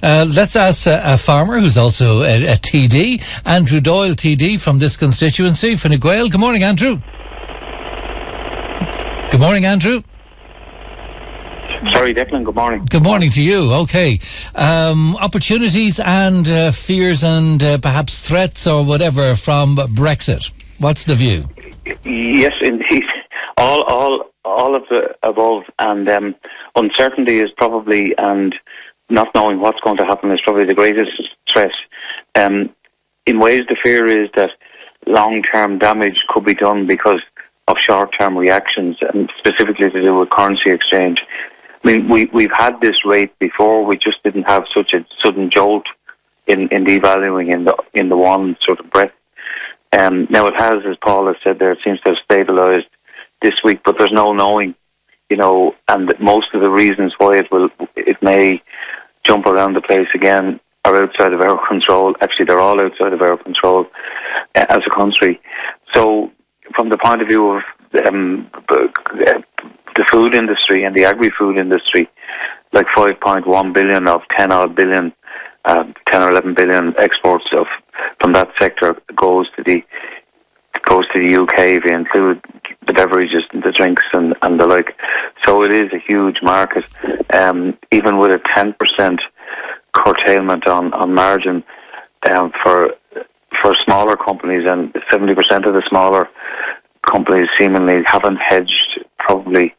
Let's ask a farmer who's also a TD, Andrew Doyle, TD, from this constituency, Fine Gael. Good morning, Andrew. Good morning, Andrew. Sorry, Declan, good morning. Good morning to you. Okay. Opportunities and fears and perhaps threats or whatever from Brexit. What's the view? Yes, indeed. All of the above, and uncertainty is probably, and not knowing what's going to happen is probably the greatest threat. In ways, the fear is that long-term damage could be done because of short-term reactions, and specifically to do with currency exchange. I mean, we've had this rate before. We just didn't have such a sudden jolt in devaluing in the one sort of breath. Now it has, as Paul has said there, it seems to have stabilised this week, but there's no knowing, and most of the reasons why it may jump around the place again are outside of our control. Actually, they're all outside of our control as a country. So, from the point of view of the food industry and the agri-food industry, like 5.1 billion of 10 odd billion, 10 or 11 billion exports from that sector goes to the UK if you include the beverages and the drinks and the like. So it is a huge market. Even with a 10% curtailment on margin for smaller companies, and 70% of the smaller companies seemingly haven't hedged probably.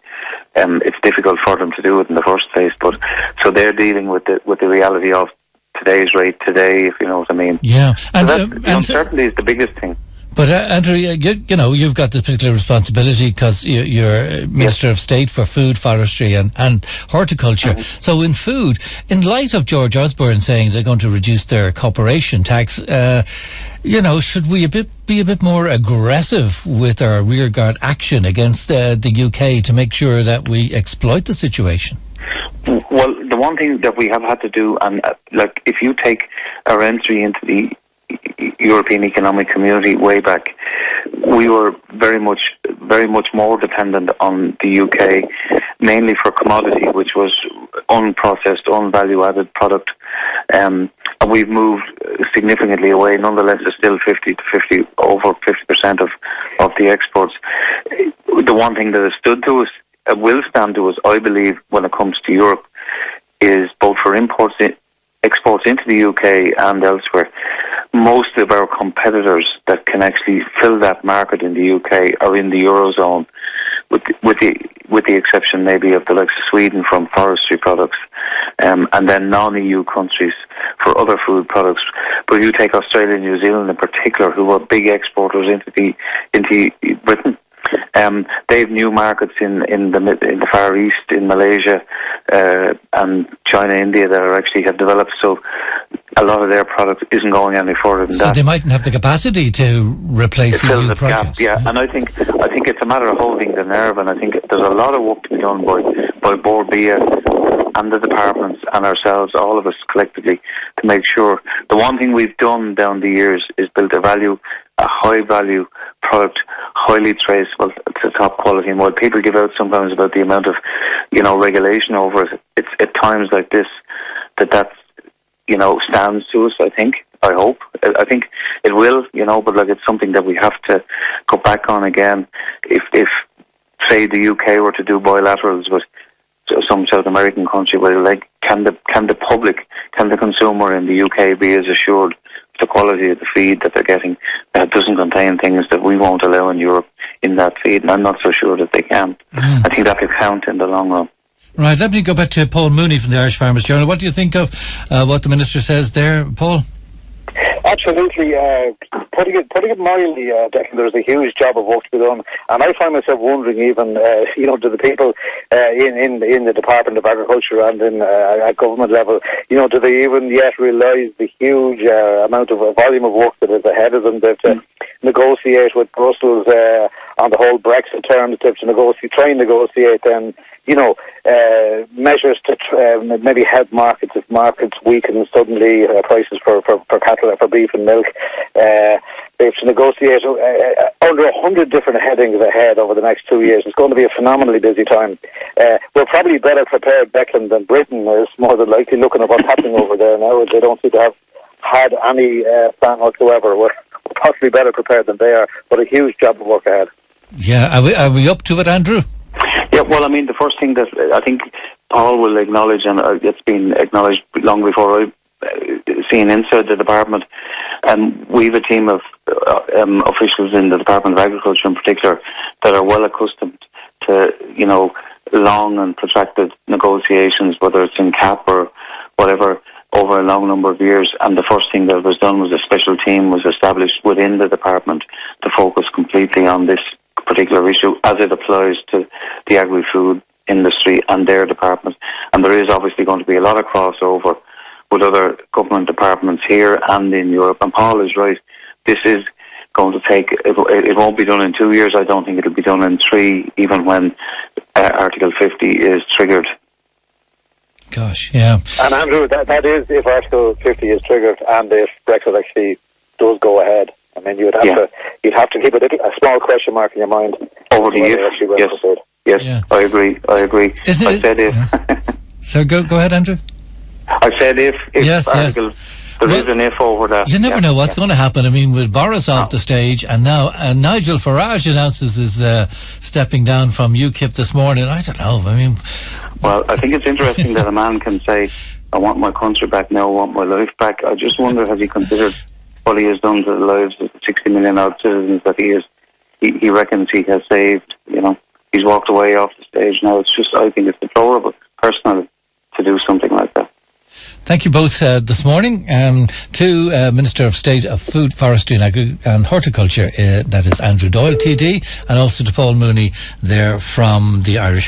It's difficult for them to do it in the first place, but so they're dealing with the reality of today's rate today, if you know what I mean. Yeah, and uncertainty is the biggest thing. But Andrew, you've got this particular responsibility because you're Minister of State for Food, Forestry and Horticulture. Mm-hmm. So in food, in light of George Osborne saying they're going to reduce their corporation tax, should we be a bit more aggressive with our rearguard action against the UK to make sure that we exploit the situation? Well, the one thing that we have had to do, and if you take our entry into the European Economic Community way back, we were very much more dependent on the UK, mainly for commodity, which was unprocessed, unvalue-added product. And we've moved significantly away. Nonetheless, it's still over 50% of the exports. The one thing that has stood to us, will stand to us, I believe, when it comes to Europe, is both for exports into the UK and elsewhere. Most of our competitors that can actually fill that market in the UK are in the Eurozone, with the exception maybe of the likes of Sweden from forestry products, and then non-EU countries for other food products. But if you take Australia and New Zealand in particular, who are big exporters into Britain, they have new markets in the Far East, in Malaysia, and China, India that actually have developed. So a lot of their product isn't going any further than that. So they mightn't have the capacity to replace EU projects. Yeah, and I think it's a matter of holding the nerve, and I think there's a lot of work to be done by Board BIA and the departments and ourselves, all of us collectively, to make sure. The one thing we've done down the years is build a high value product, highly traceable to top quality. And while people give out sometimes about the amount of, regulation over it, it's at times like this that stands to us, I think. I hope. I think it will, but it's something that we have to go back on again. If say the UK were to do bilaterals with some South American country, can the public, can the consumer in the UK be as assured the quality of the feed that they're getting that doesn't contain things that we won't allow in Europe in that feed? And I'm not so sure that they can. I think that could count in the long run. Right, let me go back to Paul Mooney from the Irish Farmers Journal. What do you think of what the Minister says there, Paul? Absolutely. Putting it mildly, Declan, there's a huge job of work to be done, and I find myself wondering, even to the people in the Department of Agriculture and at government level, do they even yet realise the huge amount of volume of work that is ahead of them? They've to negotiate with Brussels on the whole Brexit terms. They've to try and negotiate then. Measures to maybe help markets if markets weaken suddenly, prices for cattle, for beef and milk. They have to negotiate under 100 different headings ahead over the next 2 years. It's going to be a phenomenally busy time. We're probably better prepared, Declan, than Britain is, more than likely, looking at what's happening over there now. They don't seem to have had any plan whatsoever. We're possibly better prepared than they are, but a huge job of work ahead. Yeah, are we up to it, Andrew? Yeah, well, I mean, the first thing that I think Paul will acknowledge, and it's been acknowledged long before I've seen inside the department, we have a team of officials in the Department of Agriculture in particular that are well accustomed to, long and protracted negotiations, whether it's in CAP or whatever, over a long number of years. And the first thing that was done was a special team was established within the department to focus completely on this particular issue as it applies to the agri-food industry and their department. And there is obviously going to be a lot of crossover with other government departments here and in Europe. And Paul is right. This is going to take, it won't be done in 2 years. I don't think it'll be done in 3, even when Article 50 is triggered. Gosh, yeah. And Andrew, that is if Article 50 is triggered and if Brexit actually does go ahead. I mean, you'd have to keep a small question mark in your mind over the years. Yes, yeah. I agree. I said if. Yes. So go ahead, Andrew. I said if yes, Article, there is an if over that. You never know what's going to happen. I mean, with Boris off the stage, and now Nigel Farage announces his stepping down from UKIP this morning. I don't know. I mean, well, I think it's interesting that a man can say, "I want my country back now. I want my life back." I just wonder, has he considered what he has done to the lives of the 60 million odd citizens that he reckons he has saved? He's walked away off the stage now. It's just, I think it's deplorable, personally, to do something like that. Thank you both this morning to Minister of State of Food, Forestry and Horticulture, that is Andrew Doyle, TD, and also to Paul Mooney there from the Irish